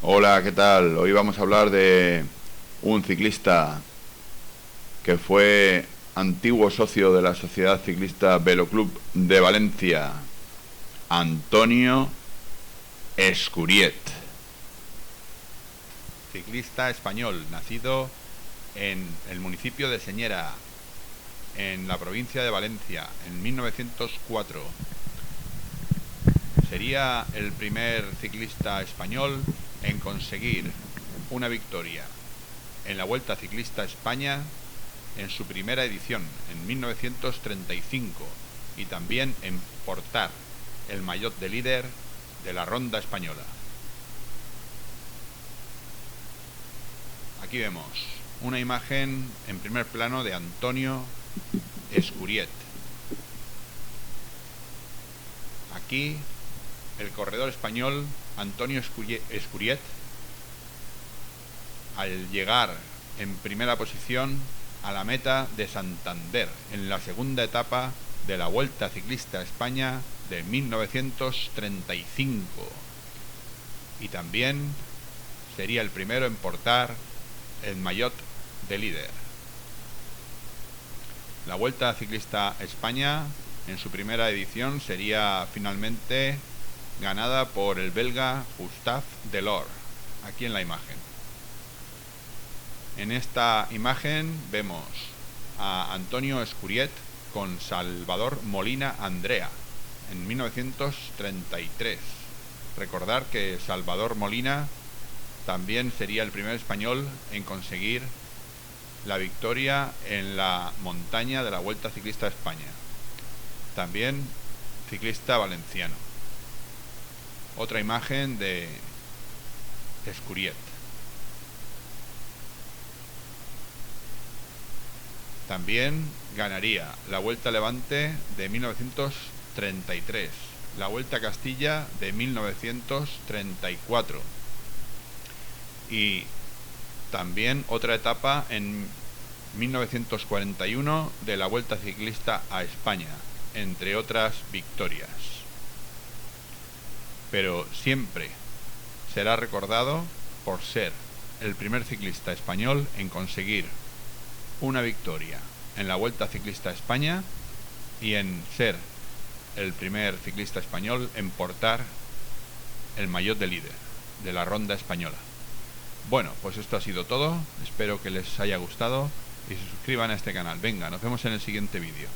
Hola, ¿qué tal? Hoy vamos a hablar de un ciclista que fue antiguo socio de la Sociedad Ciclista Veloclub de Valencia, Antonio Escuriet. Ciclista español, nacido en el municipio de Señera, en la provincia de Valencia, en 1904. Sería el primer ciclista español en conseguir una victoria en la Vuelta Ciclista a España en su primera edición, en 1935, y también en portar el maillot de líder de la Ronda Española. Aquí vemos una imagen en primer plano de Antonio Escuriet. Aquí el corredor español Antonio Escuriet, al llegar en primera posición a la meta de Santander en la segunda etapa de la Vuelta Ciclista a España de 1935, y también sería el primero en portar el maillot de líder. La Vuelta Ciclista a España en su primera edición sería finalmente ganada por el belga Gustave Delors, aquí en la imagen. En esta imagen vemos a Antonio Escuriet con Salvador Molina Andrea en 1933. Recordar que Salvador Molina también sería el primer español en conseguir la victoria en la montaña de la Vuelta Ciclista a España. También ciclista valenciano. Otra imagen de Escuriet. También ganaría la Vuelta a Levante de 1933, la Vuelta a Castilla de 1934 y también otra etapa en 1941 de la Vuelta Ciclista a España, entre otras victorias. Pero siempre será recordado por ser el primer ciclista español en conseguir una victoria en la Vuelta Ciclista a España y en ser el primer ciclista español en portar el maillot de líder de la Ronda Española. Bueno, pues esto ha sido todo. Espero que les haya gustado y se suscriban a este canal. Venga, nos vemos en el siguiente vídeo.